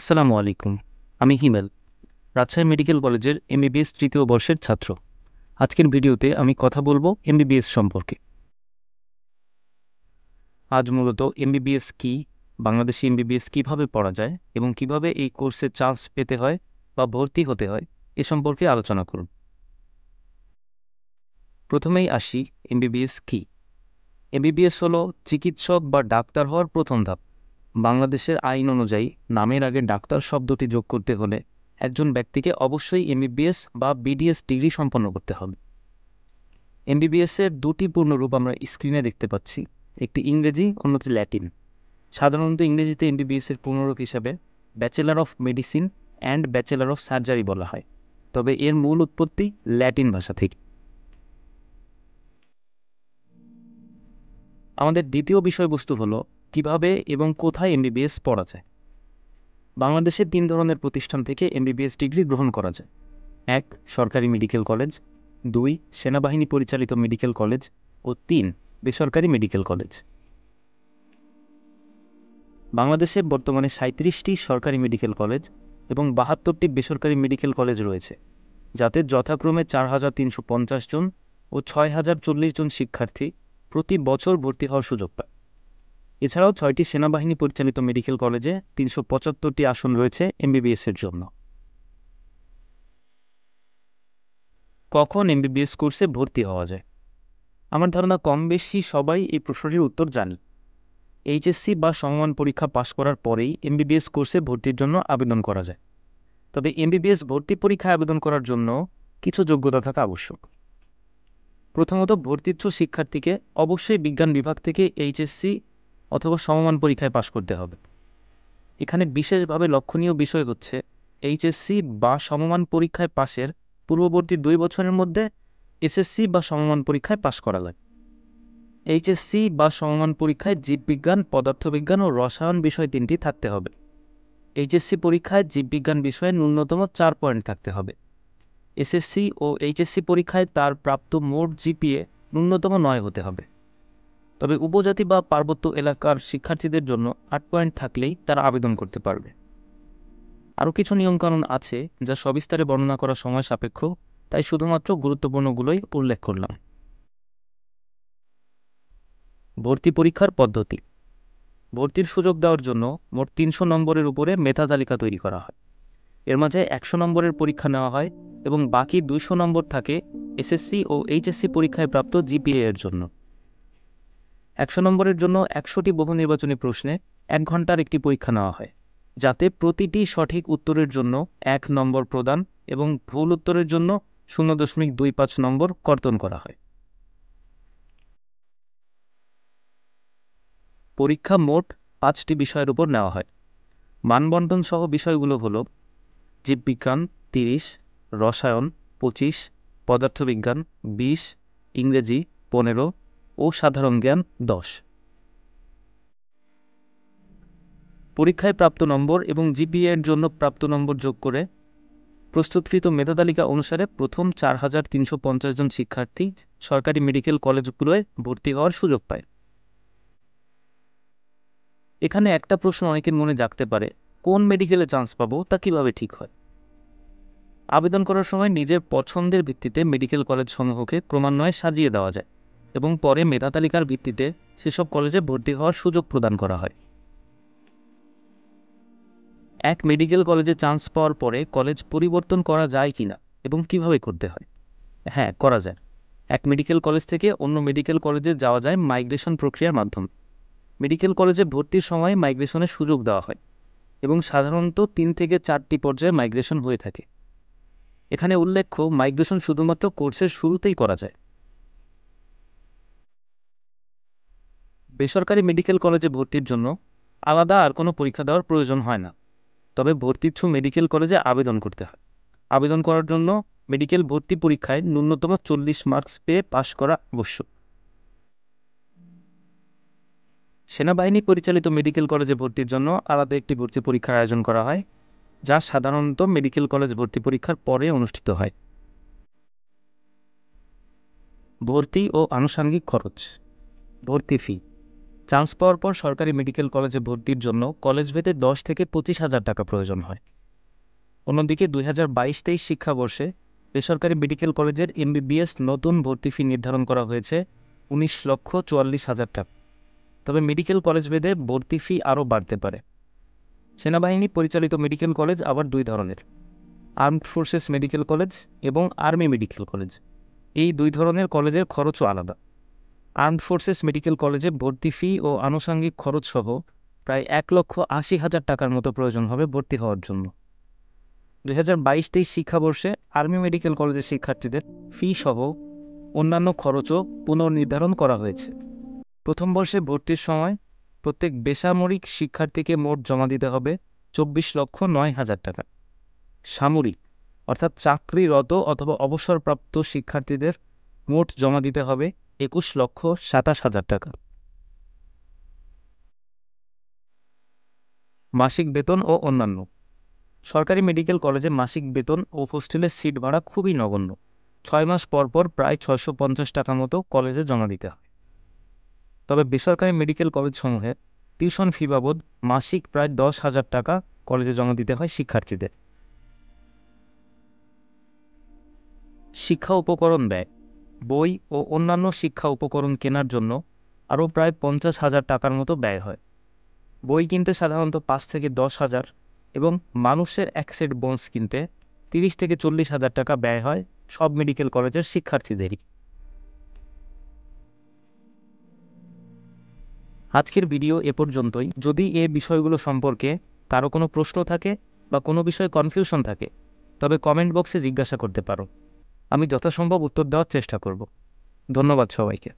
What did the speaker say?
আসসালামু আলাইকুম। আমি হিমেল, রাজশাহী মেডিকেল কলেজের এমবিবিএস তৃতীয় বর্ষের ছাত্র। আজকের ভিডিওতে আমি কথা বলবো এমবিবিএস সম্পর্কে। আজ মূলত এমবিবিএস কী, বাংলাদেশে এমবিবিএস কীভাবে পড়া যায় এবং কিভাবে এই কোর্সে চান্স পেতে হয় বা ভর্তি হতে হয় এ সম্পর্কে আলোচনা করুন। প্রথমেই আসি এমবিবিএস কী। এমবিবিএস হলো চিকিৎসক বা ডাক্তার হওয়ার প্রথম ধাপ। বাংলাদেশের আইন অনুযায়ী নামের আগে ডাক্তার শব্দটি যোগ করতে হলে একজন ব্যক্তিকে অবশ্যই এমবিবিএস বা বিডিএস ডিগ্রি সম্পন্ন করতে হবে। এমবিবিএসের দুটি পূর্ণরূপ আমরা স্ক্রিনে দেখতে পাচ্ছি, একটি ইংরেজি, অন্যটি ল্যাটিন। সাধারণত ইংরেজিতে এমবিবিএসের পূর্ণরূপ হিসাবে bachelor of medicine and bachelor of surgery বলা হয়, তবে এর মূল উৎপত্তি ল্যাটিন ভাষা থেকে। আমাদের দ্বিতীয় বিষয়বস্তু হলো কিভাবে এবং কোথায় এমবিবিএস পড়া যায়। বাংলাদেশে 3 ধরনের প্রতিষ্ঠান থেকে এমবিবিএস ডিগ্রি গ্রহণ করা যায়। 1. সরকারি মেডিকেল কলেজ, 2. সেনাবাহিনী পরিচালিত মেডিকেল কলেজ ও 3. বেসরকারি মেডিকেল কলেজ। বাংলাদেশে বর্তমানে 37টি সরকারি মেডিকেল কলেজ এবং 72টি বেসরকারি মেডিকেল কলেজ রয়েছে, যাতে যথাক্রমে 4,350 জন ও 6,040 জন শিক্ষার্থী প্রতি বছর ভর্তি হওয়ার সুযোগ পায়। এছাড়াও 6টি সেনাবাহিনী পরিচালিত মেডিকেল কলেজে 375টি আসন রয়েছে এমবিবিএসের জন্য। কখন এমবিবিএস কোর্সে ভর্তি হওয়া যায়? আমার ধারণা কম বেশি সবাই এই প্রশ্নটির উত্তর জানি। এইচএসসি বা সমমান পরীক্ষা পাশ করার পরেই এমবিবিএস কোর্সে ভর্তির জন্য আবেদন করা যায়। তবে এমবিবিএস ভর্তি পরীক্ষায় আবেদন করার জন্য কিছু যোগ্যতা থাকা আবশ্যক। প্রথমত, ভর্তিচ্ছু শিক্ষার্থীকে অবশ্যই বিজ্ঞান বিভাগ থেকে এইচএসসি অথবা সমমান পরীক্ষায় পাশ করতে হবে। এখানে বিশেষভাবে লক্ষণীয় বিষয় হচ্ছে এইচএসসি বা সমমান পরীক্ষায় পাশের পূর্ববর্তী 2 বছরের মধ্যে এসএসসি বা সমমান পরীক্ষায় পাশ করা লাগে। এইচএসসি বা সমমান পরীক্ষায় জীববিজ্ঞান, পদার্থবিজ্ঞান ও রসায়ন বিষয় 3টি থাকতে হবে। এইচএসসি পরীক্ষায় জীববিজ্ঞান বিষয়ে ন্যূনতম 4 পয়েন্ট থাকতে হবে। এসএসসি ও এইচএসসি পরীক্ষায় তার প্রাপ্ত মোট জিপিএ ন্যূনতম 9 হতে হবে। তবে উপজাতি বা পার্বত্য এলাকার শিক্ষার্থীদের জন্য 8 পয়েন্ট থাকলেই তারা আবেদন করতে পারবে। আরও কিছু নিয়মকানুন আছে যা সবিস্তারে বর্ণনা করা সময় সাপেক্ষ, তাই শুধুমাত্র গুরুত্বপূর্ণগুলোই উল্লেখ করলাম। ভর্তি পরীক্ষার পদ্ধতি। ভর্তির সুযোগ দেওয়ার জন্য মোট 300 নম্বরের উপরে মেধা তালিকা তৈরি করা হয়। এর মাঝে 100 নম্বরের পরীক্ষা নেওয়া হয় এবং বাকি 200 নম্বর থাকে এসএসসি ও এইচএসসি পরীক্ষায় প্রাপ্ত জিপিএ এর জন্য। 100 নম্বরের জন্য 100টি বহু নির্বাচনী প্রশ্নে 1 ঘন্টার একটি পরীক্ষা নেওয়া হয়, যাতে প্রতিটি সঠিক উত্তরের জন্য 1 নম্বর প্রদান এবং ভুল উত্তরের জন্য 0.25 নম্বর কর্তন করা হয়। পরীক্ষা মোট 5টি বিষয়ের উপর নেওয়া হয়। মানবন্টন সহ বিষয়গুলো হলো জীববিজ্ঞান 30, রসায়ন 25, পদার্থবিজ্ঞান 20, ইংরেজি 15 ও সাধারণ জ্ঞান 10। পরীক্ষায় প্রাপ্ত নম্বর এবং জিপিএ এর জন্য প্রাপ্ত নম্বর যোগ করে প্রস্তুতকৃত মেধা তালিকা অনুসারে প্রথম 4,350 জন শিক্ষার্থী সরকারি মেডিকেল কলেজগুলোয় ভর্তি হওয়ার সুযোগ পায়। এখানে একটা প্রশ্ন অনেকের মনে জাগতে পারে, কোন মেডিকেলে চান্স পাবো তা কিভাবে ঠিক হয়? আবেদন করার সময় নিজের পছন্দের ভিত্তিতে মেডিকেল কলেজ সমূহকে ক্রমান্বয়ে সাজিয়ে দেওয়া যায় এবং পরে মেধা তালিকার ভিত্তিতে সেসব কলেজে ভর্তি হওয়ার সুযোগ প্রদান করা হয়। এক মেডিকেল কলেজে চান্স পাওয়ার পরে কলেজ পরিবর্তন করা যায় কিনা এবং কিভাবে করতে হয়? হ্যাঁ, করা যায়। এক মেডিকেল কলেজ থেকে অন্য মেডিকেল কলেজে যাওয়া যায় মাইগ্রেশন প্রক্রিয়ার মাধ্যমে। মেডিকেল কলেজে ভর্তির সময় মাইগ্রেশনের সুযোগ দেওয়া হয় এবং সাধারণত 3 থেকে 4টি পর্যায়ে মাইগ্রেশন হয়ে থাকে। এখানে উল্লেখ্য, মাইগ্রেশন শুধুমাত্র কোর্সের শুরুতেই করা যায়। বেসরকারি মেডিকেল কলেজে ভর্তির জন্য আলাদা আর কোনো পরীক্ষা দেওয়ার প্রয়োজন হয় না, তবে ভর্তিচ্ছু মেডিকেল কলেজে আবেদন করতে হয়। আবেদন করার জন্য মেডিকেল ভর্তি পরীক্ষায় ন্যূনতম 40 মার্কস পেয়ে পাশ করা আবশ্যক। সেনাবাহিনী পরিচালিত মেডিকেল কলেজে ভর্তির জন্য আলাদা একটি ভর্তি পরীক্ষার আয়োজন করা হয়, যা সাধারণত মেডিকেল কলেজ ভর্তি পরীক্ষার পরে অনুষ্ঠিত হয়। ভর্তি ও আনুষঙ্গিক খরচ। ভর্তি ফি চান্স পাওয়ার পর সরকারি মেডিকেল কলেজে ভর্তির জন্য কলেজ ভেদে 10 থেকে 25,000 টাকা প্রয়োজন হয়। অন্যদিকে 2022-23 শিক্ষাবর্ষে বেসরকারি মেডিকেল কলেজের এমবিবিএস নতুন ভর্তি ফি নির্ধারণ করা হয়েছে 19,44,000 টাকা। তবে মেডিকেল কলেজ ভেদে ভর্তি ফি আরও বাড়তে পারে। সেনাবাহিনী পরিচালিত মেডিকেল কলেজ আবার দুই ধরনের: আর্মড ফোর্সেস মেডিকেল কলেজ এবং আর্মি মেডিকেল কলেজ। এই দুই ধরনের কলেজের খরচও আলাদা। আর্মড ফোর্সেস মেডিকেল কলেজে ভর্তি ফি ও আনুষঙ্গিক খরচসহ প্রায় 1,80,000 টাকার মতো প্রয়োজন হবে ভর্তি হওয়ার জন্য। 2022-23 শিক্ষাবর্ষে আর্মি মেডিকেল কলেজের শিক্ষার্থীদের ফি সহ অন্যান্য খরচও পুনর্নির্ধারণ করা হয়েছে। প্রথম বর্ষে ভর্তির সময় প্রত্যেক বেসামরিক শিক্ষার্থীকে মোট জমা দিতে হবে 24,09,000 টাকা। সামরিক অর্থাৎ চাকরিরত অথবা অবসরপ্রাপ্ত শিক্ষার্থীদের মোট জমা দিতে হবে 21,27,000 টাকা। মাসিক বেতন ও অন্যান্য। সরকারি মেডিকেল কলেজে মাসিক বেতন ও হোস্টেলের সিট ভাড়া খুবই নগণ্য। 6 মাস পর পর প্রায় 650 টাকা মতো কলেজে জমা দিতে হয়। তবে বেসরকারি মেডিকেল কলেজসমূহে টিউশন ফি বাবদ মাসিক প্রায় 10,000 টাকা কলেজে জমা দিতে হয় শিক্ষার্থীদের। শিক্ষা উপকরণ ব্যয়। বই ও অন্যান্য শিক্ষা উপকরণ কেনার জন্য আরও প্রায় 50,000 টাকার মতো ব্যয় হয়। বই কিনতে সাধারণত 5 থেকে 10,000 এবং মানুষের এক সেট বোনস কিনতে 30 থেকে 40,000 টাকা ব্যয় হয় সব মেডিকেল কলেজের শিক্ষার্থীদেরই। আজকের ভিডিও এ পর্যন্তই। যদি এ বিষয়গুলো সম্পর্কে কারো কোনো প্রশ্ন থাকে বা কোনো বিষয়ে কনফিউশন থাকে তবে কমেন্ট বক্সে জিজ্ঞাসা করতে পারো। আমি যথাসম্ভব উত্তর দেওয়ার চেষ্টা করব। ধন্যবাদ সবাইকে।